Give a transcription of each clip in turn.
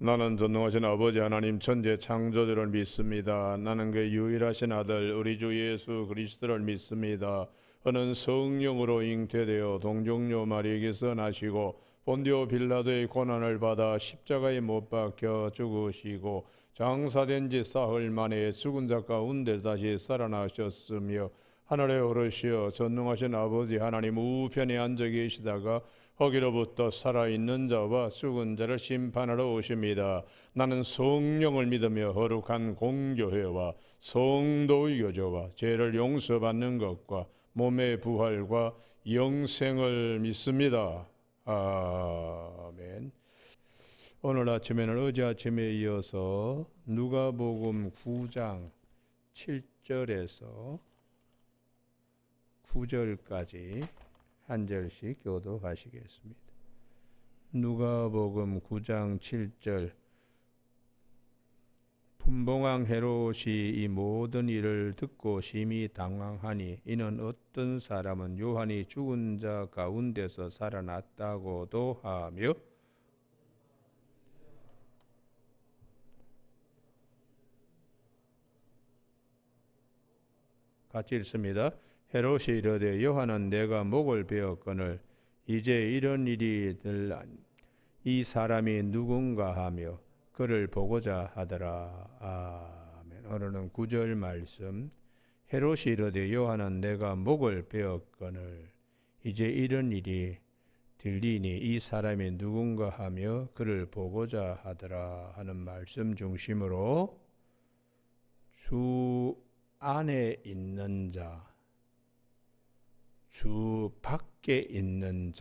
나는 전능하신 아버지 하나님 천재 창조주를 믿습니다. 나는 그 유일하신 아들 우리 주 예수 그리스도를 믿습니다. 그는 성령으로 잉태되어 동정녀 마리에게서 나시고 본디오 빌라도의 고난을 받아 십자가에 못 박혀 죽으시고 장사된 지 사흘 만에 죽은 자 가운데 다시 살아나셨으며 하늘에 오르시어 전능하신 아버지 하나님 우편에 앉아 계시다가 거기로부터 살아있는 자와 죽은 자를 심판하러 오십니다. 나는 성령을 믿으며 거룩한 공교회와 성도의 교제와 죄를 용서받는 것과 몸의 부활과 영생을 믿습니다. 아멘. 오늘 아침에는 어제 아침에 이어서 누가복음 9장 7절에서 9절까지 한 절씩 교도하시겠습니다. 누가복음 9장 7절. 분봉왕 헤롯이 이 모든 일을 듣고 심히 당황하니 이는 어떤 사람은 요한이 죽은 자 가운데서 살아났다고도 하며 같이 읽습니다. 헤롯이 이르되 요한은 내가 목을 베었거늘 이제 이런 일이 이 사람이 누군가 하며 그를 보고자 하더라. 아멘. 오늘은 9절 말씀. 헤롯이 이르되 요한은 내가 목을 베었거늘 이제 이런 일이 들리니 이 사람이 누군가 하며 그를 보고자 하더라 하는 말씀 중심으로 주 안에 있는 자, 주 밖에 있는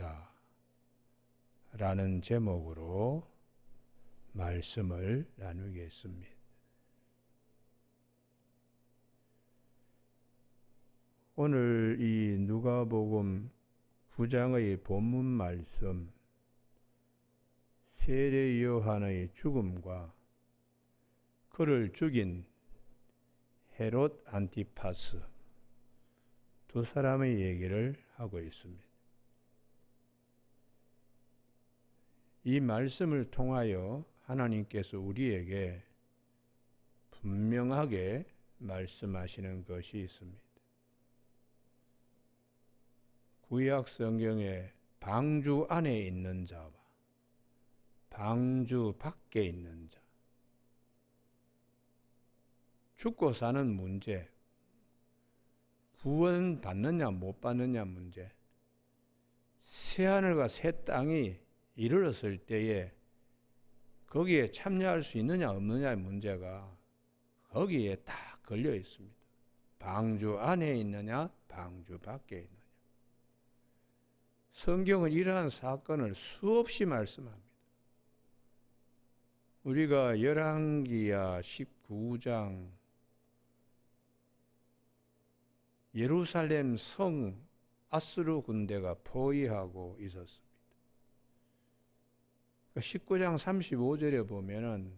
자라는 제목으로 말씀을 나누겠습니다. 오늘 이 누가복음 9장의 본문 말씀, 세례 요한의 죽음과 그를 죽인 헤롯 안티파스 두 사람의 얘기를 하고 있습니다. 이 말씀을 통하여 하나님께서 우리에게 분명하게 말씀하시는 것이 있습니다. 구약 성경에 방주 안에 있는 자와 방주 밖에 있는 자, 죽고 사는 문제, 구원 받느냐 못 받느냐 문제, 새하늘과 새 땅이 이르렀을 때에 거기에 참여할 수 있느냐 없느냐의 문제가 거기에 다 걸려 있습니다. 방주 안에 있느냐 방주 밖에 있느냐. 성경은 이러한 사건을 수없이 말씀합니다. 우리가 열왕기야 19장 예루살렘 성 아수르 군대가 포위하고 있었습니다. 19장 35절에 보면은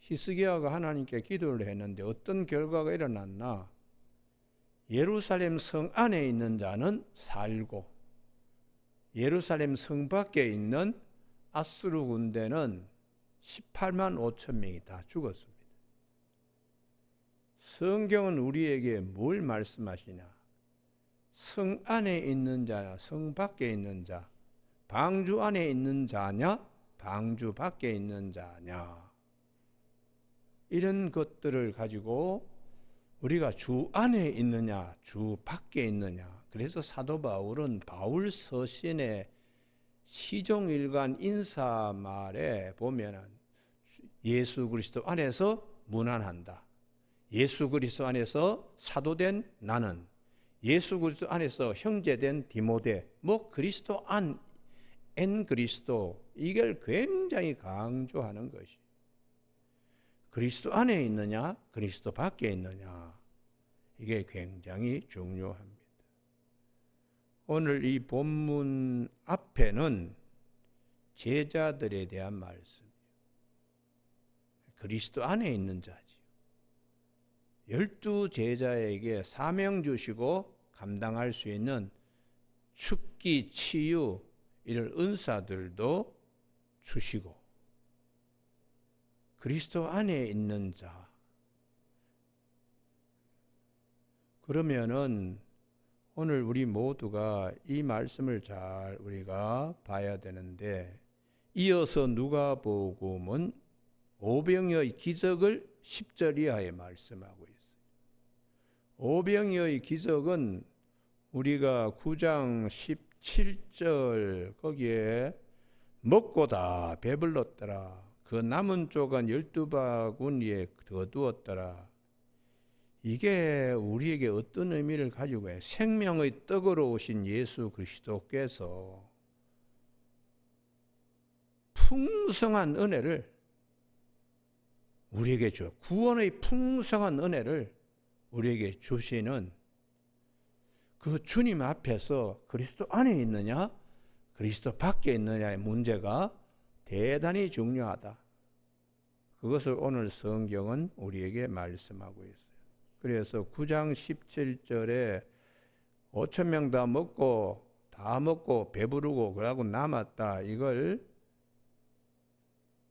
히스기야가 하나님께 기도를 했는데 어떤 결과가 일어났나? 예루살렘 성 안에 있는 자는 살고 예루살렘 성 밖에 있는 아수르 군대는 18만 5천 명이 다 죽었습니다. 성경은 우리에게 뭘 말씀하시냐? 성 안에 있는 자냐, 성 밖에 있는 자, 방주 안에 있는 자냐, 방주 밖에 있는 자냐. 이런 것들을 가지고 우리가 주 안에 있느냐, 주 밖에 있느냐. 그래서 사도 바울은 바울 서신의 시종일관 인사말에 보면은 예수 그리스도 안에서 문안한다. 예수 그리스도 안에서 사도된 나는, 예수 그리스도 안에서 형제된 디모데, 그리스도 안, 엔 그리스도, 이걸 굉장히 강조하는 것이. 그리스도 안에 있느냐, 그리스도 밖에 있느냐, 이게 굉장히 중요합니다. 오늘 이 본문 앞에는 제자들에 대한 말씀이에요. 그리스도 안에 있는 자지요. 12 제자에게 사명 주시고 감당할 수 있는 축기, 치유 이런 은사들도 주시고 그리스도 안에 있는 자. 그러면은 오늘 우리 모두가 이 말씀을 잘 우리가 봐야 되는데, 이어서 누가복음은 오병이어의 기적을 10절 이하에 말씀하고 있어요. 오병이어의 기적은 우리가 9장 17절 거기에 먹고 다 배불렀더라. 그 남은 쪽은 12바구니에 거두었더라. 이게 우리에게 어떤 의미를 가지고 해요? 생명의 떡으로 오신 예수 그리스도께서 풍성한 은혜를 우리에게 줘. 구원의 풍성한 은혜를 우리에게 주시는 그 주님 앞에서 그리스도 안에 있느냐, 그리스도 밖에 있느냐의 문제가 대단히 중요하다. 그것을 오늘 성경은 우리에게 말씀하고 있어요. 그래서 9장 17절에 5천 명 다 먹고 배부르고 그러고 남았다. 이걸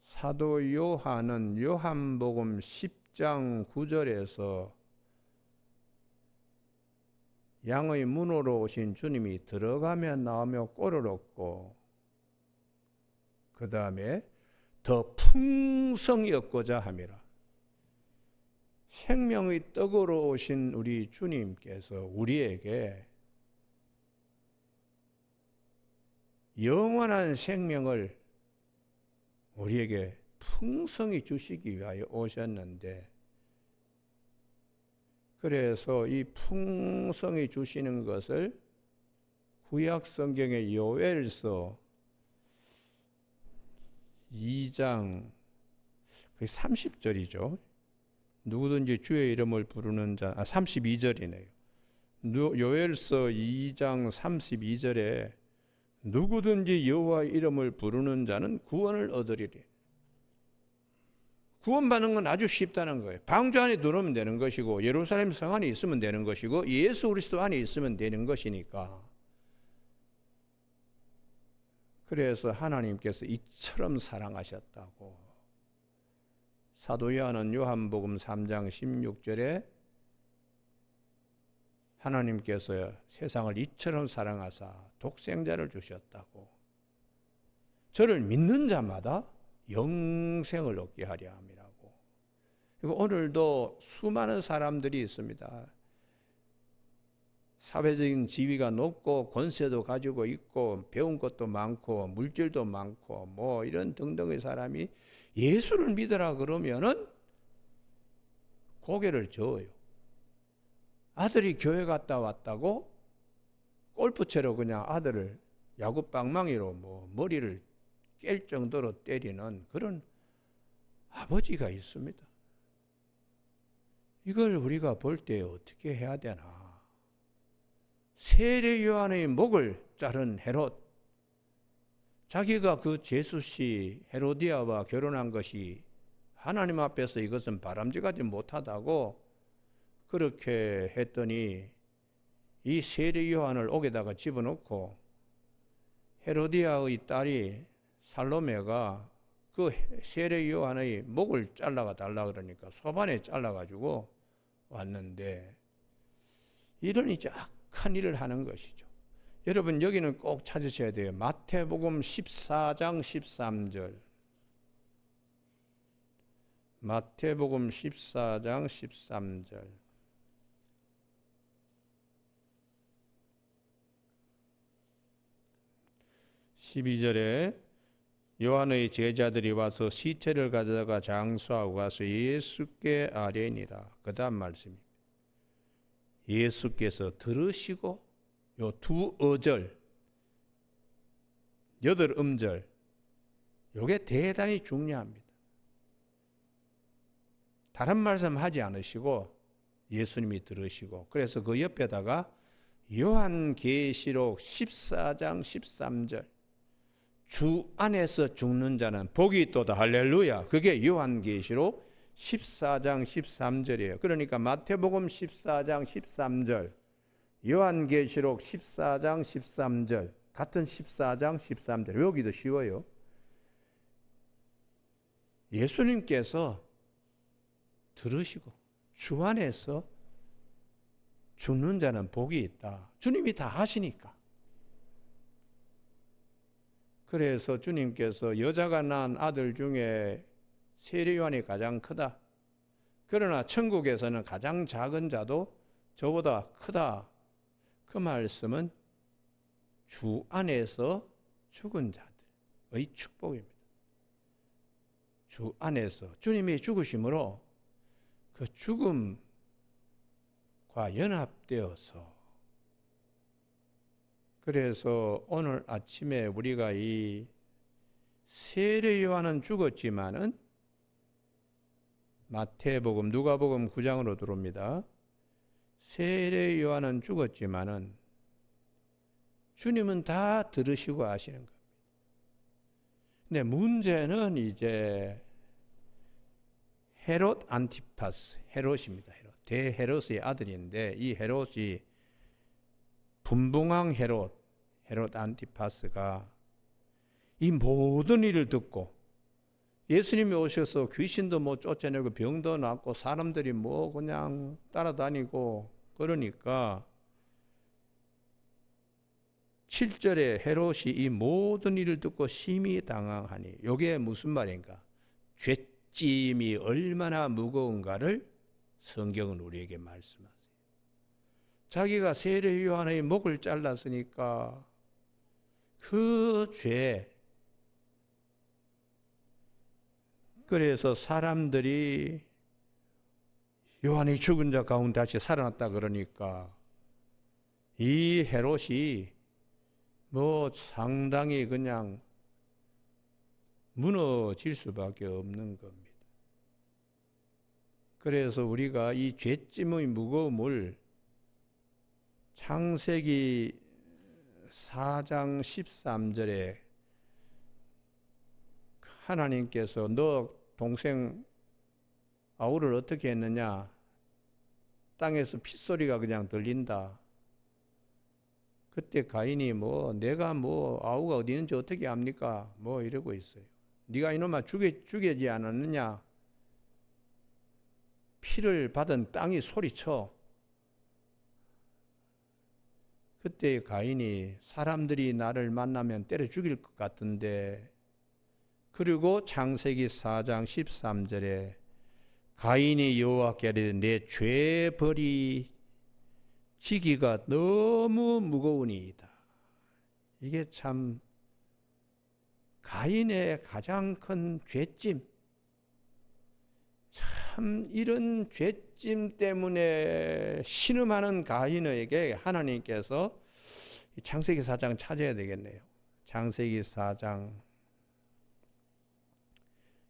사도 요한은 요한복음 10장 9절에서 양의 문으로 오신 주님이 들어가며 나오며 꼴을 얻고 그 다음에 더 풍성히 얻고자 함이라. 생명의 떡으로 오신 우리 주님께서 우리에게 영원한 생명을 우리에게 풍성히 주시기 위하여 오셨는데, 그래서 이 풍성히 주시는 것을 구약 성경의 요엘서 2장 30절이죠. 누구든지 주의 이름을 부르는 자, 32절이네요. 요엘서 2장 32절에 누구든지 여호와의 이름을 부르는 자는 구원을 얻으리리. 구원받는 건 아주 쉽다는 거예요. 방주 안에 들어오면 되는 것이고 예루살렘 성 안에 있으면 되는 것이고 예수 그리스도 안에 있으면 되는 것이니까. 그래서 하나님께서 이처럼 사랑하셨다고. 사도 요한은 요한복음 3장 16절에 하나님께서 세상을 이처럼 사랑하사 독생자를 주셨다고. 저를 믿는 자마다 영생을 얻게 하려 함이라고. 그리고 오늘도 수많은 사람들이 있습니다. 사회적인 지위가 높고 권세도 가지고 있고 배운 것도 많고 물질도 많고 뭐 이런 등등의 사람이 예수를 믿으라 그러면은 고개를 저어요. 아들이 교회 갔다 왔다고 골프채로 그냥 아들을 야구 방망이로 뭐 머리를 깰 정도로 때리는 그런 아버지가 있습니다. 이걸 우리가 볼 때 어떻게 해야 되나? 세례 요한의 목을 자른 헤롯, 자기가 그 제수씨 헤로디아와 결혼한 것이 하나님 앞에서 이것은 바람직하지 못하다고 그렇게 했더니 이 세례 요한을 옥에다가 집어넣고 헤로디아의 딸이 살로메가 그 세례 요한의 목을 잘라가 달라 그러니까 소반에 잘라가지고 왔는데, 이러니 악한 일을 하는 것이죠. 여러분 여기는 꼭 찾으셔야 돼요. 마태복음 14장 13절. 마태복음 14장 13절. 12절에 요한의 제자들이 와서 시체를 가져다가 장수하고 가서 예수께 아뢰니라. 그 다음 말씀입니다. 예수께서 들으시고 요 두 어절, 여덟 음절, 요게 대단히 중요합니다. 다른 말씀 하지 않으시고 예수님이 들으시고, 그래서 그 옆에다가 요한계시록 14장 13절, 주 안에서 죽는 자는 복이 있도다. 할렐루야. 그게 요한계시록 14장 13절이에요. 그러니까 마태복음 14장 13절, 요한계시록 14장 13절, 같은 14장 13절. 여기도 쉬워요. 예수님께서 들으시고 주 안에서 죽는 자는 복이 있다. 주님이 다 하시니까. 그래서 주님께서 여자가 낳은 아들 중에 세례 요한이 가장 크다. 그러나 천국에서는 가장 작은 자도 저보다 크다. 그 말씀은 주 안에서 죽은 자들의 축복입니다. 주 안에서 주님이 죽으심으로 그 죽음과 연합되어서, 그래서 오늘 아침에 우리가 이 세례 요한은 죽었지만은, 마태복음, 누가복음 9장으로 들어옵니다. 세례 요한은 죽었지만은 주님은 다 들으시고 아시는 겁니다. 근데 문제는 이제 헤롯 안티파스, 헤롯입니다. 대헤롯의 아들인데, 이 헤롯이 분봉왕 헤롯 안티파스가 이 모든 일을 듣고, 예수님이 오셔서 귀신도 뭐 쫓아내고 병도 낫고 사람들이 뭐 그냥 따라다니고 그러니까 7절에 헤롯이 이 모든 일을 듣고 심히 당황하니, 이게 무슨 말인가? 죄짐이 얼마나 무거운가를 성경은 우리에게 말씀하세요. 자기가 세례 요한의 목을 잘랐으니까 그 죄, 그래서 사람들이 요한이 죽은 자 가운데 다시 살아났다 그러니까 이 헤롯이 뭐 상당히 그냥 무너질 수밖에 없는 겁니다. 그래서 우리가 이 죄짐의 무거움을 창세기 4장 13절에 하나님께서 너 동생 아우를 어떻게 했느냐? 땅에서 핏소리가 그냥 들린다. 그때 가인이 뭐 내가 뭐 아우가 어디 있는지 어떻게 압니까? 뭐 이러고 있어요. 네가 이놈아 죽이지 않았느냐? 피를 받은 땅이 소리쳐. 그때 가인이 사람들이 나를 만나면 때려 죽일 것 같은데, 그리고 창세기 4장 13절에 가인이 여호와께 이르되 내 죄벌이 지기가 너무 무거우니이다. 이게 참 가인의 가장 큰 죄짐, 참 이런 죄짐 때문에 신음하는 가인에게 하나님께서 창세기 4장 찾아야 되겠네요. 창세기 4장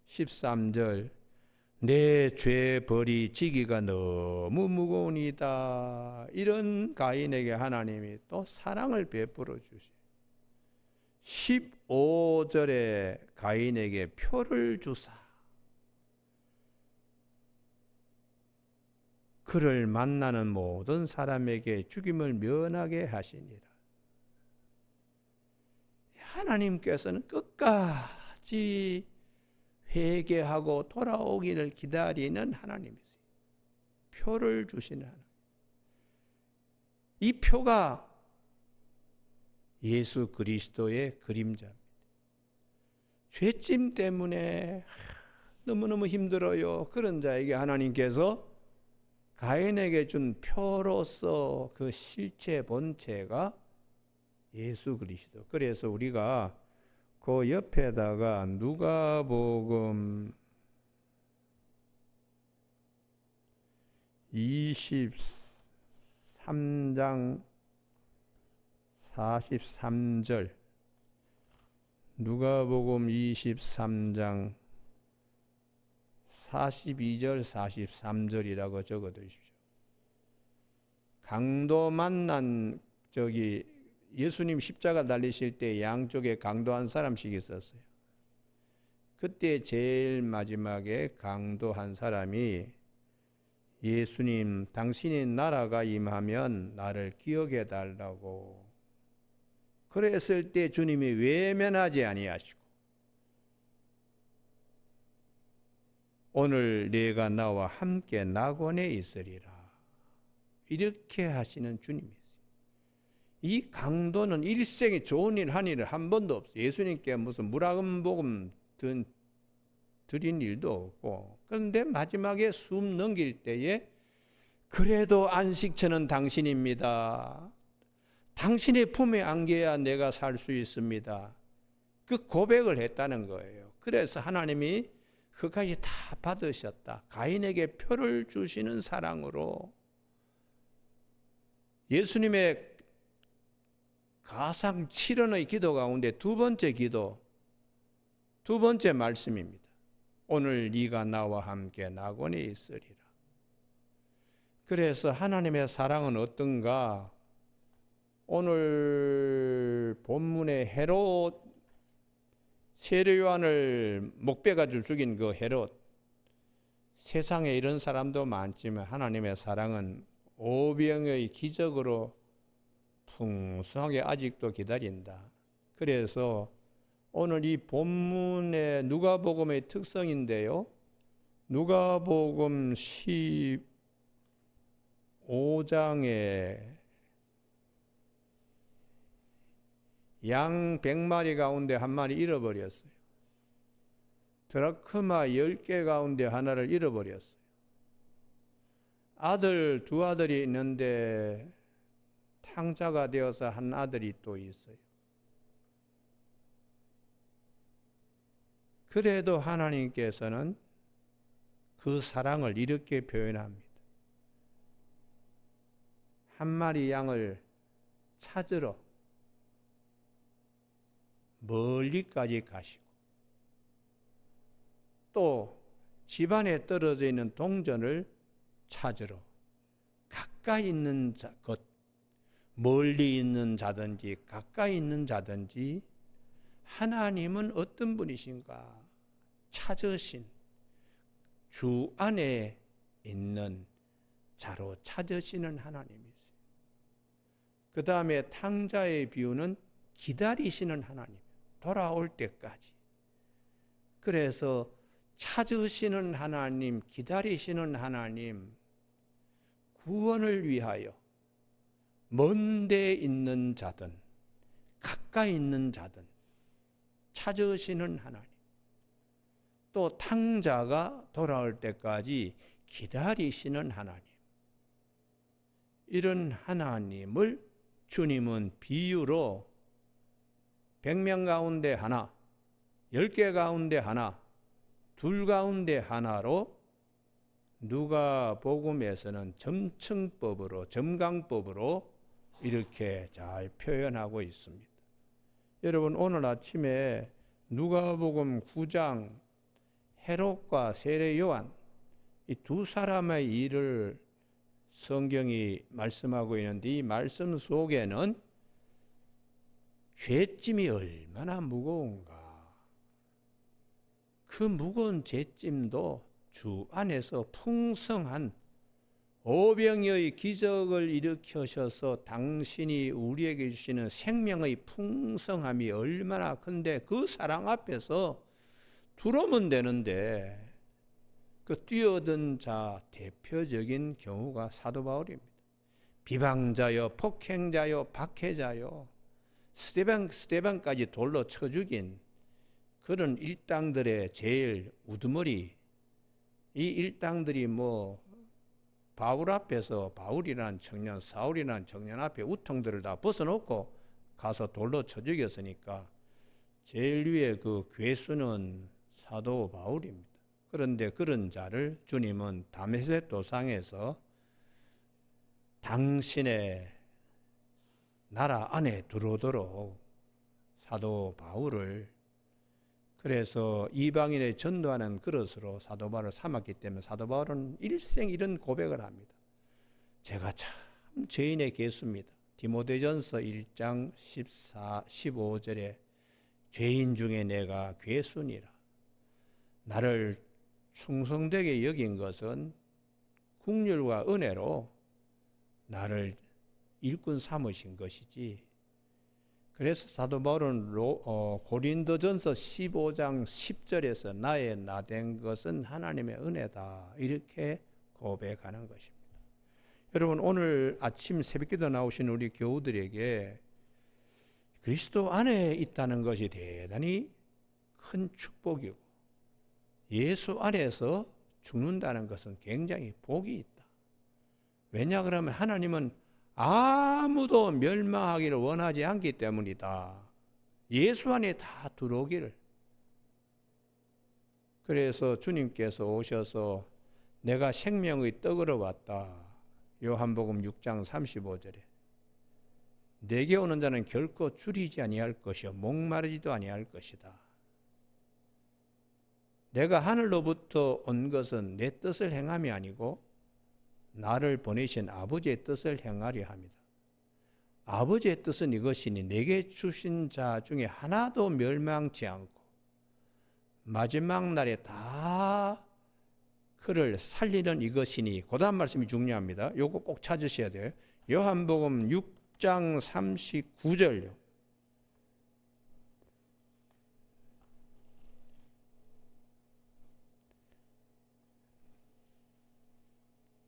13절 내 죄벌이 지기가 너무 무거우니다. 이런 가인에게 하나님이 또 사랑을 베풀어 주시. 15절에 가인에게 표를 주사 그를 만나는 모든 사람에게 죽임을 면하게 하시니라. 하나님께서는 끝까지 회개하고 돌아오기를 기다리는 하나님이세요. 표를 주시는 하나님. 이 표가 예수 그리스도의 그림자입니다. 죄짐 때문에 너무너무 힘들어요. 그런 자에게 하나님께서 가인에게 준 표로서 그 실체 본체가 예수 그리스도. 그래서 우리가 그 옆에다가 누가복음 23장 43절, 누가복음 23장 42절 43절이라고 적어 두십시오. 강도 만난 예수님 십자가 달리실 때 양쪽에 강도 한 사람씩 있었어요. 그때 제일 마지막에 강도 한 사람이 예수님 당신의 나라가 임하면 나를 기억해 달라고 그랬을 때 주님이 외면하지 아니하시고 오늘 네가 나와 함께 낙원에 있으리라. 이렇게 하시는 주님이세요. 이 강도는 일생에 좋은 일 한 일을 한 번도 없어요. 예수님께 무슨 무라금복음 드린 일도 없고. 그런데 마지막에 숨 넘길 때에 그래도 안식처는 당신입니다. 당신의 품에 안겨야 내가 살 수 있습니다. 그 고백을 했다는 거예요. 그래서 하나님이 그까지 다 받으셨다. 가인에게 표를 주시는 사랑으로 예수님의 가상 7원의 기도 가운데 두 번째 기도, 두 번째 말씀입니다. 오늘 네가 나와 함께 낙원에 있으리라. 그래서 하나님의 사랑은 어떤가? 오늘 본문의 헤롯, 세례요한을 목베가지고 죽인 그 헤롯, 세상에 이런 사람도 많지만 하나님의 사랑은 오병의 기적으로 풍성하게 아직도 기다린다. 그래서 오늘 이 본문의 누가복음의 특성인데요. 누가복음 15장에 양 100마리 가운데 한 마리 잃어버렸어요. 드라크마 10개 가운데 하나를 잃어버렸어요. 두 아들이 있는데 탕자가 되어서 한 아들이 또 있어요. 그래도 하나님께서는 그 사랑을 이렇게 표현합니다. 한 마리 양을 찾으러 멀리까지 가시고 또 집안에 떨어져 있는 동전을 찾으러 가까이 있는 것, 멀리 있는 자든지 가까이 있는 자든지 하나님은 어떤 분이신가? 찾으신 주 안에 있는 자로 찾으시는 하나님이세요. 그 다음에 탕자의 비유는 기다리시는 하나님, 돌아올 때까지. 그래서 찾으시는 하나님, 기다리시는 하나님, 구원을 위하여 먼 데 있는 자든 가까이 있는 자든 찾으시는 하나님, 또 탕자가 돌아올 때까지 기다리시는 하나님, 이런 하나님을 주님은 비유로 100명 가운데 하나, 10개 가운데 하나, 둘 가운데 하나로 누가복음에서는 점층법으로, 점강법으로 이렇게 잘 표현하고 있습니다. 여러분, 오늘 아침에 누가복음 9장 헤롯과 세례 요한, 이 두 사람의 일을 성경이 말씀하고 있는데, 이 말씀 속에는 죄짐이 얼마나 무거운가. 그 무거운 죄짐도 주 안에서 풍성한 오병이의 기적을 일으키셔서 당신이 우리에게 주시는 생명의 풍성함이 얼마나 큰데, 그 사랑 앞에서 두려우면 되는데 그 뛰어든 자 대표적인 경우가 사도 바울입니다. 비방자요, 폭행자요, 박해자요, 스데반까지 돌로 쳐 죽인 그런 일당들의 제일 우두머리, 이 일당들이 바울 앞에서, 바울이라는 청년, 사울이라는 청년 앞에 우통들을 다 벗어놓고 가서 돌로 쳐 죽였으니까 제일 위에 그 괴수는 사도 바울입니다. 그런데 그런 자를 주님은 다메섹 도상에서 당신의 나라 안에 들어오도록 사도 바울을, 그래서 이방인의 전도하는 그릇으로 사도 바울을 삼았기 때문에 사도 바울은 일생 이런 고백을 합니다. 제가 참 죄인의 개수입니다. 디모데전서 1장 15절에 죄인 중에 내가 괴수니라. 나를 충성되게 여긴 것은 국률과 은혜로 나를 일꾼 삼으신 것이지, 그래서 사도 바울은 고린도전서 15장 10절에서 나의 나된 것은 하나님의 은혜다 이렇게 고백하는 것입니다. 여러분, 오늘 아침 새벽기도 나오신 우리 교우들에게 그리스도 안에 있다는 것이 대단히 큰 축복이고, 예수 안에서 죽는다는 것은 굉장히 복이 있다. 왜냐 그러면 하나님은 아무도 멸망하기를 원하지 않기 때문이다. 예수 안에 다 들어오기를. 그래서 주님께서 오셔서 내가 생명의 떡으로 왔다. 요한복음 6장 35절에 내게 오는 자는 결코 줄이지 아니할 것이요 목마르지도 아니할 것이다. 내가 하늘로부터 온 것은 내 뜻을 행함이 아니고 나를 보내신 아버지의 뜻을 행하려 합니다. 아버지의 뜻은 이것이니 내게 주신 자 중에 하나도 멸망치 않고 마지막 날에 다 그를 살리는 이것이니, 그 다음 말씀이 중요합니다. 요거 꼭 찾으셔야 돼요. 요한복음 6장 39절요.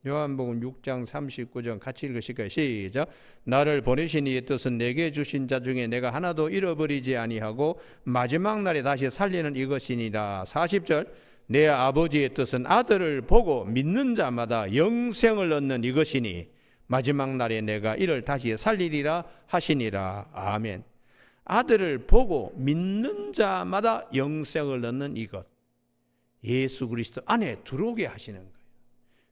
요한복음 6장 39절 같이 읽으실까요? 시작. 나를 보내신 이의 뜻은 내게 주신 자 중에 내가 하나도 잃어버리지 아니하고 마지막 날에 다시 살리는 이것이니라. 40절. 내 아버지의 뜻은 아들을 보고 믿는 자마다 영생을 얻는 이것이니 마지막 날에 내가 이를 다시 살리리라 하시니라. 아멘. 아들을 보고 믿는 자마다 영생을 얻는 이것, 예수 그리스도 안에 들어오게 하시는 거예요.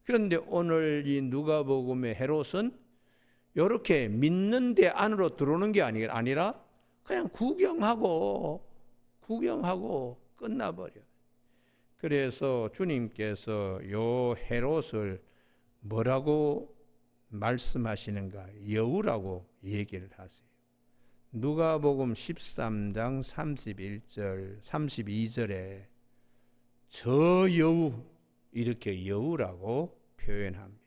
그런데 오늘 이 누가복음의 헤롯은 이렇게 믿는 데 안으로 들어오는 게 아니라 그냥 구경하고 끝나버려요. 그래서 주님께서 요 헤롯을 뭐라고 말씀하시는가? 여우라고 얘기를 하세요. 누가복음 13장 31절 32절에 저 여우, 이렇게 여우라고 표현합니다.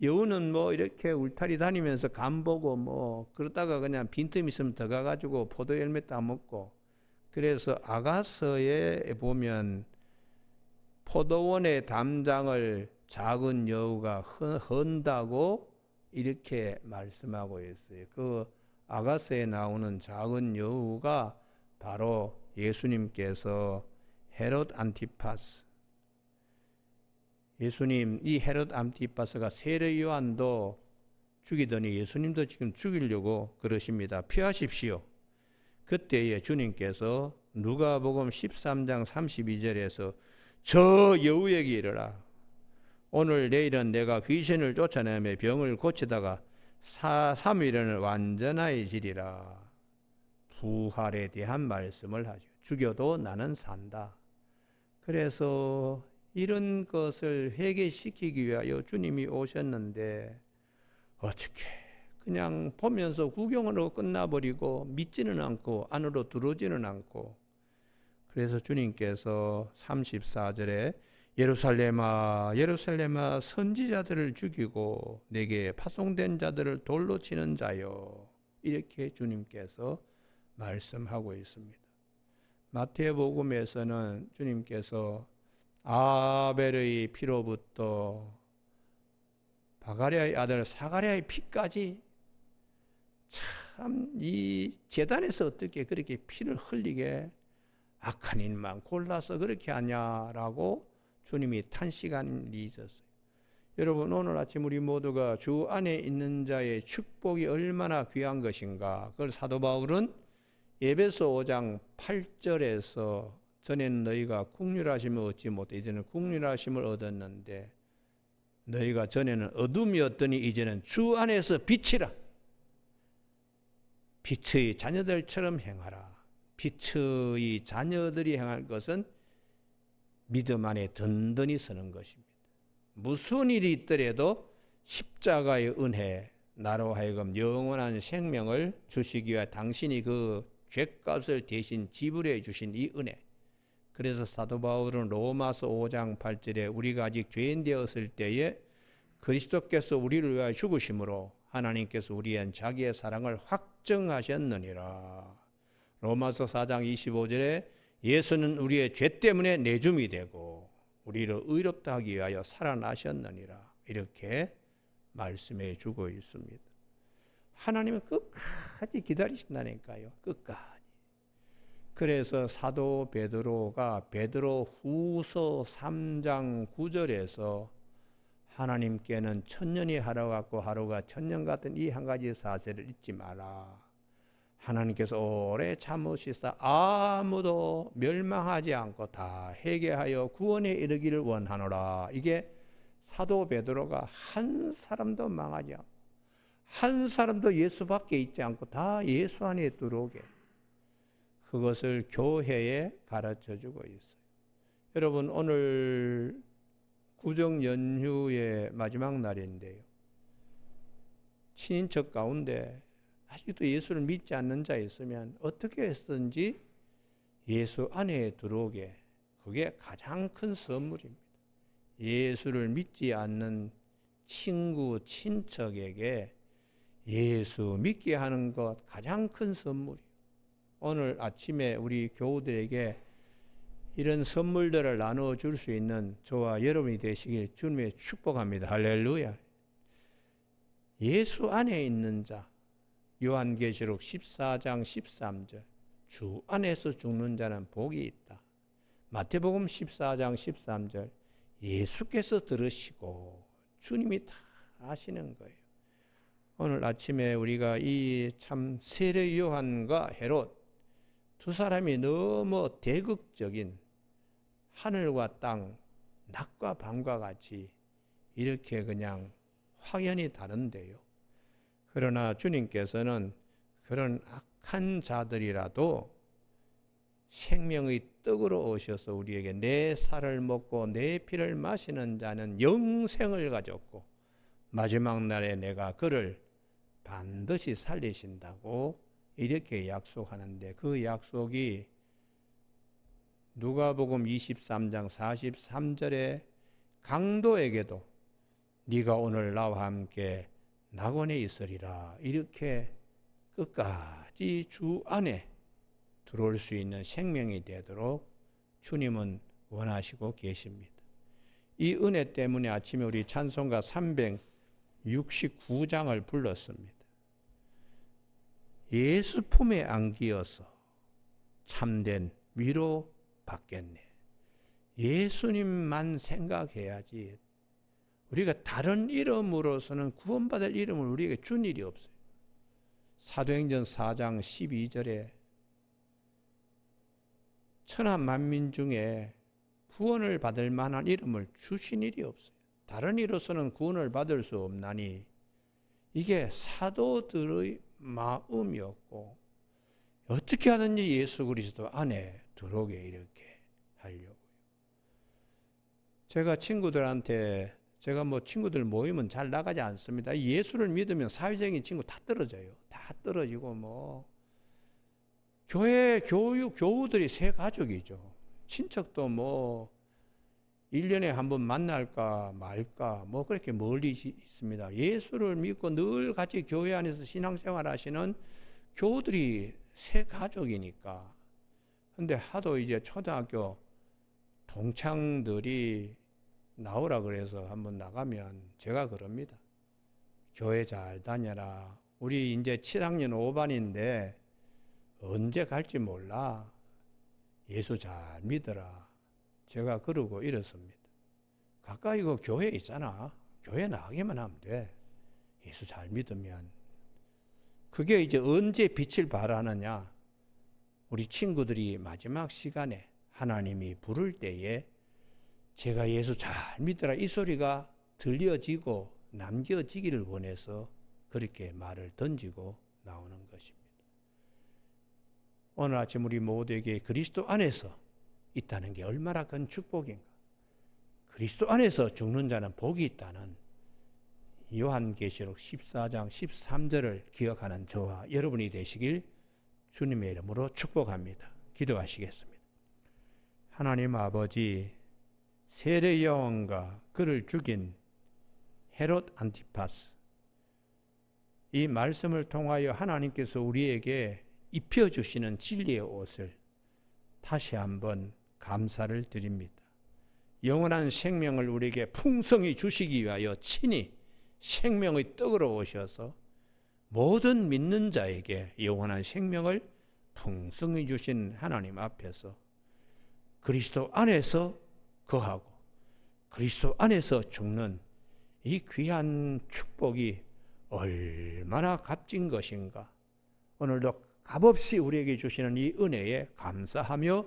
여우는 뭐 이렇게 울타리 다니면서 간 보고 뭐 그러다가 그냥 빈틈 있으면 들어가가지고 포도 열매 따먹고, 그래서 아가서에 보면 포도원의 담장을 작은 여우가 헌다고 이렇게 말씀하고 있어요. 그 아가서에 나오는 작은 여우가 바로 예수님께서 헤롯 안티파스, 예수님 이 헤롯 안티파스가 세례 요한도 죽이더니 예수님도 지금 죽이려고 그러십니다. 피하십시오. 그때에 주님께서 누가복음 13장 32절에서 저 여우에게 이르라. 오늘 내일은 내가 귀신을 쫓아내며 병을 고치다가 3일은 완전해지리라. 부활에 대한 말씀을 하죠. 죽여도 나는 산다. 그래서 이런 것을 회개시키기 위하여 주님이 오셨는데 어떻게 그냥 보면서 구경으로 끝나버리고 믿지는 않고 안으로 들어오지는 않고, 그래서 주님께서 34절에 예루살렘아 예루살렘아 선지자들을 죽이고 내게 파송된 자들을 돌로 치는 자요, 이렇게 주님께서 말씀하고 있습니다. 마태복음에서는 주님께서 아벨의 피로부터 바가랴의 아들 사가랴의 피까지, 참 이 제단에서 어떻게 그렇게 피를 흘리게 악한 일만 골라서 그렇게 하냐라고 주님이 탄식한 일이 있었어요. 여러분, 오늘 아침 우리 모두가 주 안에 있는 자의 축복이 얼마나 귀한 것인가, 그걸 사도 바울은 에베소 5장 8절에서 전에는 너희가 국률하심을 얻지 못해 이제는 국률하심을 얻었는데 너희가 전에는 어둠이었더니 이제는 주 안에서 빛이라. 빛의 자녀들처럼 행하라. 빛의 자녀들이 행할 것은 믿음 안에 든든히 서는 것입니다. 무슨 일이 있더라도 십자가의 은혜, 나로 하여금 영원한 생명을 주시기 위해 당신이 그 죄값을 대신 지불해 주신 이 은혜. 그래서 사도 바울은 로마서 5장 8절에 우리가 아직 죄인 되었을 때에 그리스도께서 우리를 위하여 죽으심으로 하나님께서 우리의 자기의 사랑을 확 작정하셨느니라. 로마서 4장 25절에 예수는 우리의 죄 때문에 내줌이 되고 우리를 의롭다 하기 위하여 살아나셨느니라. 이렇게 말씀해 주고 있습니다. 하나님은 끝까지 기다리신다니까요. 끝까지. 그래서 사도 베드로가 베드로후서 3장 9절에서 하나님께는 천년이 하루 같고 하루가 천년 같은 이 한 가지 사실을 잊지 마라. 하나님께서 오래 참으시사 아무도 멸망하지 않고 다 회개하여 구원에 이르기를 원하노라. 이게 사도 베드로가 한 사람도 망하지 않고 한 사람도 예수밖에 있지 않고 다 예수 안에 들어오게, 그것을 교회에 가르쳐주고 있어요. 여러분, 오늘 구정 연휴의 마지막 날인데요. 친인척 가운데 아직도 예수를 믿지 않는 자 있으면 어떻게 해서든지 예수 안에 들어오게, 그게 가장 큰 선물입니다. 예수를 믿지 않는 친구, 친척에게 예수 믿게 하는 것 가장 큰 선물이에요. 오늘 아침에 우리 교우들에게 이런 선물들을 나누어 줄 수 있는 저와 여러분이 되시길 주님의 축복합니다. 할렐루야. 예수 안에 있는 자, 요한계시록 14장 13절, 주 안에서 죽는 자는 복이 있다. 마태복음 14장 13절, 예수께서 들으시고 주님이 다 아시는 거예요. 오늘 아침에 우리가 이 참 세례 요한과 헤롯 두 사람이 너무 대극적인, 하늘과 땅, 낮과 밤과 같이 이렇게 그냥 확연히 다른데요. 그러나 주님께서는 그런 악한 자들이라도 생명의 떡으로 오셔서 우리에게 내 살을 먹고 내 피를 마시는 자는 영생을 가졌고 마지막 날에 내가 그를 반드시 살리신다고 이렇게 약속하는데, 그 약속이 누가복음 23장 43절에 강도에게도 네가 오늘 나와 함께 낙원에 있으리라, 이렇게 끝까지 주 안에 들어올 수 있는 생명이 되도록 주님은 원하시고 계십니다. 이 은혜 때문에 아침에 우리 찬송가 369장을 불렀습니다. 예수 품에 안기어서 참된 위로 받겠네. 예수님만 생각해야지 우리가 다른 이름으로서는 구원받을 이름을 우리에게 준 일이 없어요. 사도행전 4장 12절에 천하 만민 중에 구원을 받을 만한 이름을 주신 일이 없어요. 다른 이로서는 구원을 받을 수 없나니, 이게 사도들의 마음이었고 어떻게 하든지 예수 그리스도 안에 들어오게 이렇게 하려고요. 제가 친구들한테, 제가 친구들 모이면 잘 나가지 않습니다. 예수를 믿으면 사회적인 친구 다 떨어져요. 다 떨어지고 교회 교우들이 새 가족이죠. 친척도 1년에 한 번 만날까 말까 그렇게 멀리 있습니다. 예수를 믿고 늘 같이 교회 안에서 신앙생활 하시는 교우들이 새 가족이니까. 근데 하도 이제 초등학교 동창들이 나오라 그래서 한번 나가면 제가 그럽니다. 교회 잘 다녀라. 우리 이제 7학년 5반인데 언제 갈지 몰라. 예수 잘 믿어라. 제가 그러고 이렇습니다. 가까이 교회 있잖아. 교회 나가기만 하면 돼. 예수 잘 믿으면. 그게 이제 언제 빛을 발하느냐. 우리 친구들이 마지막 시간에 하나님이 부를 때에 제가 예수 잘 믿어라 이 소리가 들려지고 남겨지기를 원해서 그렇게 말을 던지고 나오는 것입니다. 오늘 아침 우리 모두에게 그리스도 안에서 있다는 게 얼마나 큰 축복인가. 그리스도 안에서 죽는 자는 복이 있다는 요한계시록 14장 13절을 기억하는 저와 여러분이 되시길 주님의 이름으로 축복합니다. 기도하시겠습니다. 하나님 아버지, 세례 요한과 그를 죽인 헤롯 안티파스, 이 말씀을 통하여 하나님께서 우리에게 입혀주시는 진리의 옷을 다시 한번 감사를 드립니다. 영원한 생명을 우리에게 풍성히 주시기 위하여 친히 생명의 떡으로 오셔서 모든 믿는 자에게 영원한 생명을 풍성히 주신 하나님 앞에서 그리스도 안에서 거하고 그리스도 안에서 죽는 이 귀한 축복이 얼마나 값진 것인가. 오늘도 값없이 우리에게 주시는 이 은혜에 감사하며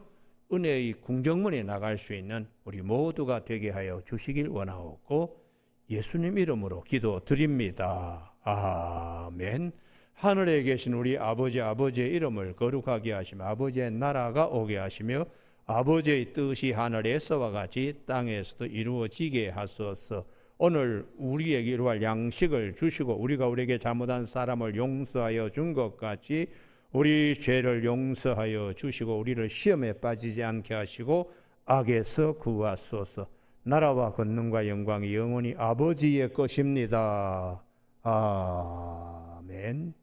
은혜의 궁정문에 나갈 수 있는 우리 모두가 되게 하여 주시길 원하옵고 예수님 이름으로 기도드립니다. 아멘. 하늘에 계신 우리 아버지의 이름을 거룩하게 하시며 아버지의 나라가 오게 하시며 아버지의 뜻이 하늘에서와 같이 땅에서도 이루어지게 하소서. 오늘 우리에게 이루할 양식을 주시고 우리가 우리에게 잘못한 사람을 용서하여 준 것 같이 우리 죄를 용서하여 주시고 우리를 시험에 빠지지 않게 하시고 악에서 구하소서. 나라와 권능과 영광이 영원히 아버지의 것입니다. 아멘.